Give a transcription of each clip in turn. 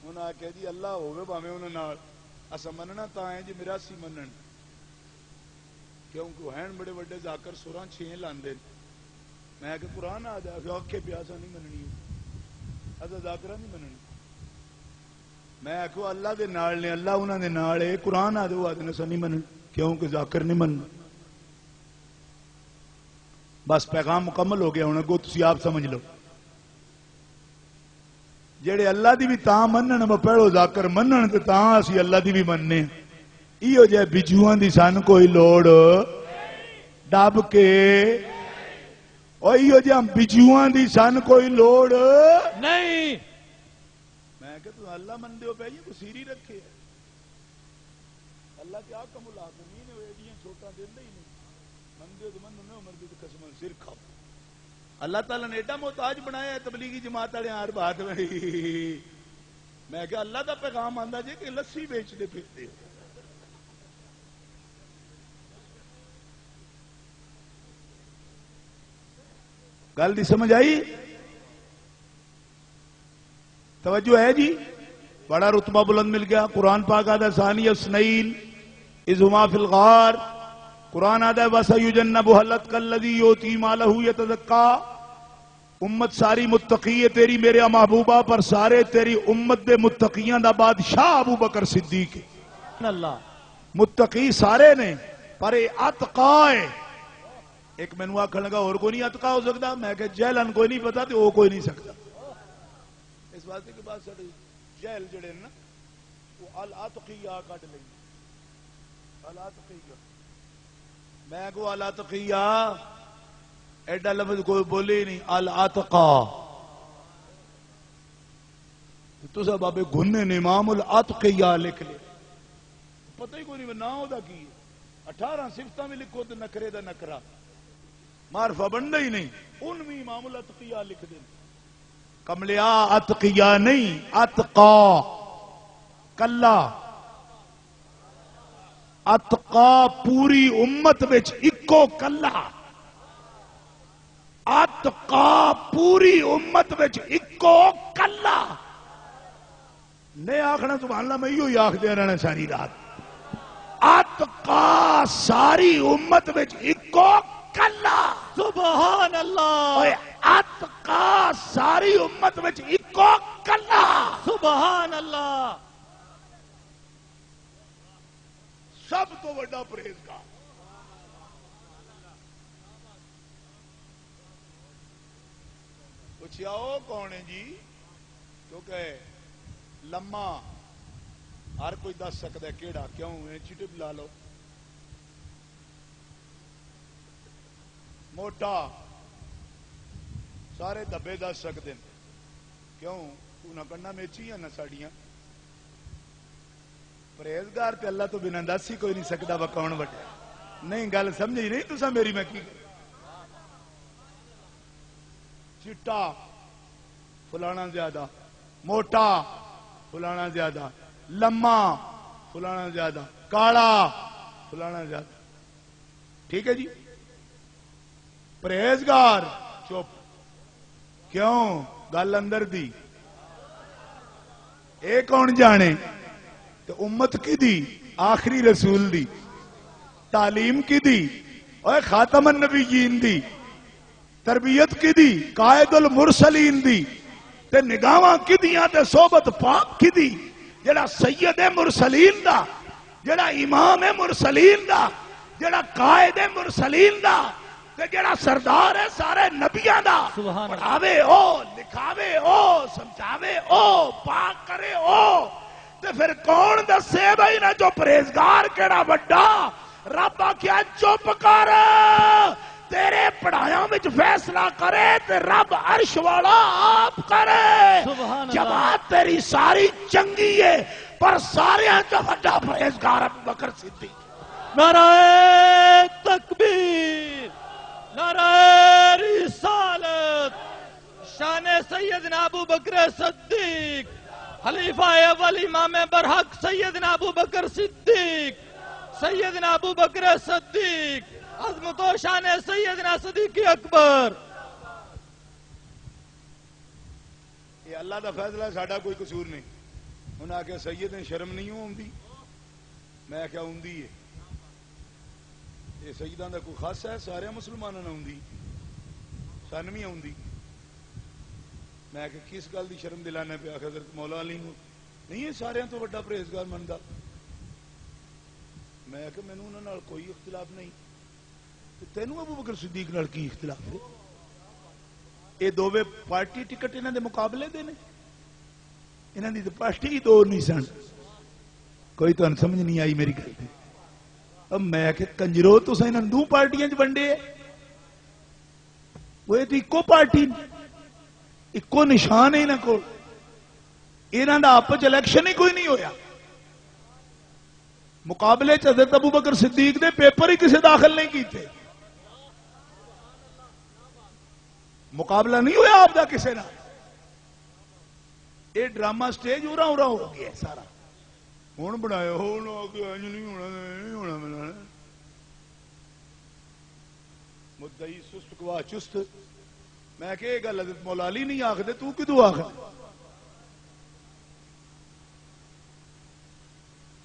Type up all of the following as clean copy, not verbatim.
انہوں نے کہا جی اللہ ہوگے باویں انہوں نے اسا مننا تا ہے جی میراسی منن کیونکہ ہیں بڑے بڑے ذاکر سراں چھیں لاندے میں کہ قرآن آ جائے کہ اوکے پیاسا نہیں مننی اسا ذاکرہ نہیں مننی میں آخو اللہ دے نال نے اللہ انہوں دے نال ہے قرآن آ دے آدھے اسا نہیں منن کیونکہ ذاکر نہیں مننا بس پیغام مکمل ہو گیا ہوں اگوں تسی آپ سمجھ لو جڑے اللہ دی بھی تاں منن میں پہلو ذاکر منن تے تاں اسی اللہ دی بھی مننے ایو جے بجوان دی سان کوئی لوڑ ڈب کے او ایو جے بجوان دی سان کوئی لوڑ نہیں میں کہ تو اللہ من دیو پہ یہ کو سیری رکھے اللہ کیا کم العاقمین ہے ایڈیاں چھوٹا دیندے ہی نہیں من دیو تو من نہ عمر دیو تو قسم سر کھاؤ اللہ تعالیٰ نے ایڈا محتاج بنایا ہے تبلیغی جماعت والے ہر بات میں کہ اللہ دا پیغام آندا جی کہ لسی بیچ دے پھرتے ہو گل دی سمجھ آئی توجہ ہے جی بڑا رتبہ بلند مل گیا قرآن پاک آدھا ثانی اسنین اذ ہما فی الغار قرآن آدھا وَسَيُجَنَّبُهَا الْأَتْقَى الَّذِي يُؤْتِي مَالَهُ يَتَزَكَّىٰ امت ساری متقی ہے تیری میرے محبوبہ پر سارے تیری امت دے متقیاں دا بادشاہ ابو بکر صدیق ہے اللہ متقی سارے نے پر اتقا ہے ایک مینو آخر لگا اور کوئی نہیں اتقا ہو سکتا میں کہ جہلن کوئی نہیں پتا تو وہ کوئی نہیں سکتا اس واسطے کے بعد سارے جہل جڑے نا وہ الاتقیہ کٹ لیں الاتقیہ میں کو الاتقیہ ایڈا لفظ کوئی بولے نہیں الاتقا تو سب بابے گھنے نے امام الاتقیہ لکھ لے پتہ ہی کوئی نہیں نہ ہوتا کی 18 صفتہ میں لکھو تو نکرے دا نکرہ معرفہ بننا ہی نہیں ان میں امام الاتقیہ لکھ دیں کملیا اتقیہ نہیں اتقا کلا اتقا پوری امت وچ اکو کلا اتقا پوری امت وچ اکو کلا نہیں آخنا سبحان اللہ میں یوں آخ دے رہنا ساری رات اتقا ساری امت وچ اکو کلا سبحان اللہ اتقا ساری امت وچ اکو کلا سبحان اللہ سب تو بڑا پرہیزگار پوچھیا وہ کون ہے جی کیونکہ لما ہر کوئی دس سکتا ہے کیڑا کیوں ہے چٹے بلا لو موٹا سارے دبے دس سکتے ہیں کیوں نہ کنڈا میچی نہ ساڑیاں پرہیزگار تے اللہ تو بنا دس ہی کوئی نہیں سکتا وہ کون بٹا نہیں گل سمجھی نہیں تسا میری میں کی چٹا فلانا زیادہ موٹا فلانا زیادہ لما فلانا زیادہ کالا فلانا زیادہ ٹھیک ہے جی پرہیزگار چپ کیوں گل اندر دی اے کون جانے تو امت کی دی آخری رسول دی تعلیم کی دی اور خاتم النبیین دی تربیت کی دی قائد المرسلین دی تے نگاواں کی دیاں تے صحبت پاک کی دی جڑا سید مرسلین دا جڑا امام مرسلین دا جڑا قائد مرسلین دا تے جڑا سردار ہے سارے نبیاں دا پڑھاوے او لکھاوے او سمجھاوے او پاک کرے او تے پھر کون دسے بھائی نہ جو پرہیزگار کیڑا بڑا رب آکھیا چپ کر تیرے پڑھایاں وچ فیصلہ کرے تے رب عرش والا آپ کرے جماعت تیری ساری چنگی ہے پر سارے جو بڑا پرہیزگار ابو بکر صدیق نعرہ تکبیر نعرہ رسالت شان سیدنا ابو بکر صدیق خلیفہ اول امام برحق سیدنا ابو بکر صدیق سیدنا ابو بکر صدیق عظمت و شان سیدنا صدیق اکبر یہ اللہ دا فیصلہ ہے ساڈا کوئی قصور نہیں انہیں آخیا سید شرم نہیں آتی؟ میں کیا آتی ہے؟ یہ سیداں دا کوئی خاص ہے؟ سارے مسلمانوں نے آتی، سن بھی آتی۔ میں کہ کس گل دی شرم دلانا پیا؟ حضرت مولا علی نو نہیں ہے سارے تو بڑا پرہیزگار منتا؟ میں کہ مینوں انہاں نال کوئی اختلاف نہیں، تینوں ابو بکر صدیق نال کی اختلاف ہے؟ یہ دوویں پارٹی ٹکٹ انہاں دے مقابلے دے نے، انہاں دی تے پارٹی ہی دو نہیں سن۔ کوئی تو سمجھ نہیں آئی میری گل۔ اب میں کہ کنجرو تساں انہاں دو پارٹیاں چ ونڈے، وہ تے اکو پارٹی اکو نشان ہے انہاں کول، انہاں دا آپس الیکشن ہی کوئی نہیں ہویا۔ مقابلے چ حضرت ابو بکر صدیق دے پیپر ہی کسے داخل نہیں کیتے، مقابلہ نہیں ہویا آپ دا کسے نال۔ یہ ڈرامہ سٹیج اورا اورا ہو گیا سارا، ہوں بنایا نہیں ہونا ملا مدعی سست گواہ چست۔ میں کہ یہ گل حضرت مولا علی نہیں آخدے، تو کدو آخ؟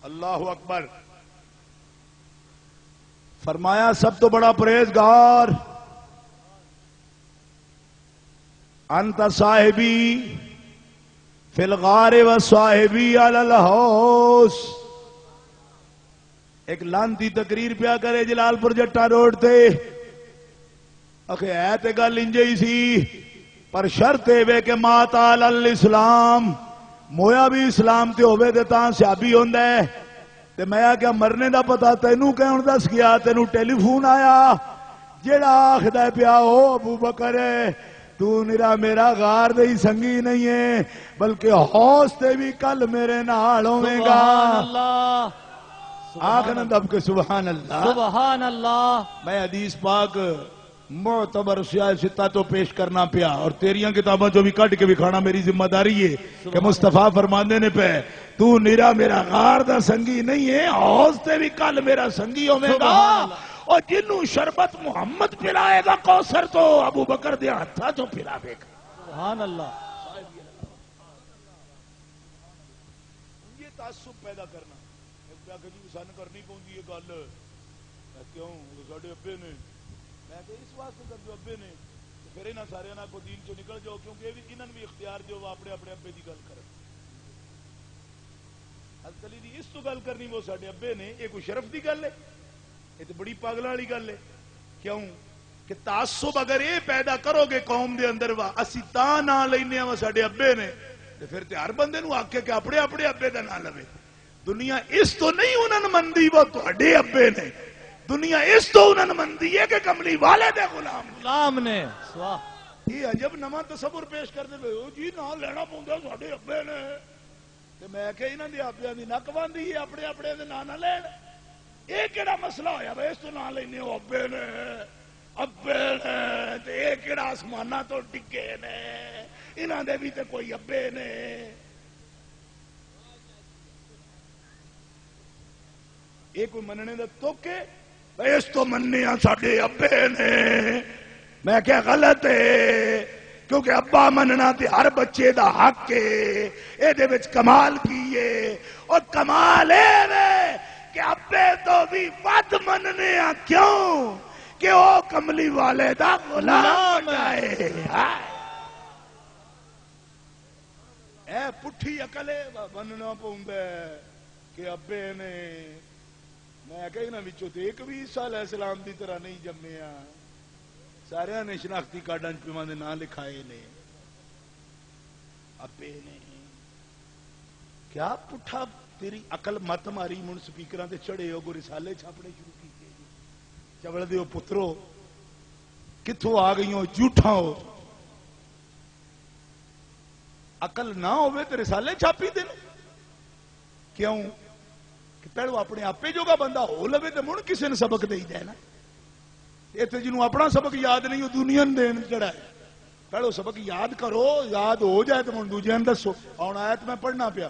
اللہ اکبر۔ فرمایا سب تو بڑا پرہیزگار انت صاحبی فی الغار و صاحبی علی الحوض۔ ایک لانتی تقریر پیا کرے جلال پور جٹا روڈ تے، ہے تے گل انجے ہی سی، پر شرط اے کہ مات علی الاسلام، مویا بھی اسلام تے ہوے تے تاں صحابی ہوندا ہے۔ تے میں کیا مرنے دا پتہ تینوں کون دس گیا؟ تینوں ٹیلی فون آیا جیڑا آکھدا پیا او ابو بکر ہے، تو نرا میرا غار دے ہی سنگی نہیں ہے بلکہ حوض تے بھی کل میرے نال ہوے گا۔ سبحان اللہ، آخنا دب کے سبحان اللہ، سبحان اللہ۔ میں حدیث پاک معتبر سیاستہ تو پیش کرنا پیا، اور تیریاں کتاباں جو بھی کٹ کے بھی کھانا میری ذمہ داری ہے کہ مصطفیٰ فرماندے نے پہ تو نرا میرا غار دا سنگی نہیں ہے، حوض تے بھی کل میرا سنگی ہوے گا، اور جنوں شربت محمد پلائے گا کوثر تو ابو بکر دے ہتھاں چوں پلاوے گا۔ سبحان اللہ۔ یہ تعصب پیدا کرنا سن کرنی پوندی ہے گل، کیوں ساڈے ابے نے، میں کہ اس واسطے کر جو ابے نے پھر انہاں سارے کو دین چوں نکل جاؤ، کیونکہ انہاں بھی اختیار جو اپنے اپنے ابے دی گل کرن۔ حضرت علی دی اس تو گل کرنی وہ ساڈے ابے نے، یہ کوئی شرف دی گل ہے؟ یہ تو بڑی پاگل والی گل ہے۔ کیوں کہ تعصب اگر یہ پیدا کرو گے قوم دے اندر وا اسی تاں نہ لینے وا ساڈے ابے نے، تے پھر تے ہر بندے نو آکھے کہ اپنے اپنے ابے دا نام لوے۔ دنیا اس تو نہیں انہاں مندی وہ تہاڈے ابے نے، دنیا اس تو انہاں مندی ہے کہ کملی والے دے غلام نے۔ یہ عجب نواں تصور پیش کرتے پے ہو جی، نہ لینا پوندا ساڈے ابے نے، تے میں کہ انہاں دے ابیاں دی نک باندھی ہے، اپنے اپنے دے نام نہ لین۔ یہ کہڑا مسئلہ ہویا بھائی اس تو نہ لینے ہو ابے نے، ابے نے تے یہ کہڑا آسمانہ تو ڈگے نے، انہاں دے بھی تے کوئی ابے نے۔ یہ کوئی مننے دا توکے بھائی اس تو مننے ہاں ساڈے ابے نے، میں کیا غلط ہے؟ کیونکہ ابا مننا تے ہر بچے دا حق ہے، اے دے وچ کمال کیے، اور کمال ہے کہ ابے تو بھی ود مننے ہاں، کیوں کہ او کملی والے دا غلام ہے۔ اے پٹھی عقلے مننا پوندا ہے کہ ابے نے، میں کہنا وچوں تے ایک بھی عیسیٰ علیہ السلام دی طرح نہیں جمیا، سارے نے شناختی کارڈاں پیواں دے نام لکھائے نے، ابے نے۔ کیا پٹھا تیری عقل مت ماری من سپیکراں تے چڑھے ہو گو رسالے چھاپنے شروع کیتے چبڑ دیو پترو، کتھوں آ گئی ہو جھوٹا ہو؟ عقل نہ ہوئے تے رسالے چھاپی دے کیوں کہ پہلو اپنے آپے جو گا بندہ ہو لوے تے مڑ کسے نے سبق دے جائے نا۔ ایتھے جنوں اپنا سبق یاد نہیں ہو دنیا نے دین چڑھا ہے، پہلو سبق یاد کرو، یاد ہو جائے تو مڑ دوجے نے دسو۔ ہن آیت میں پڑھنا پیا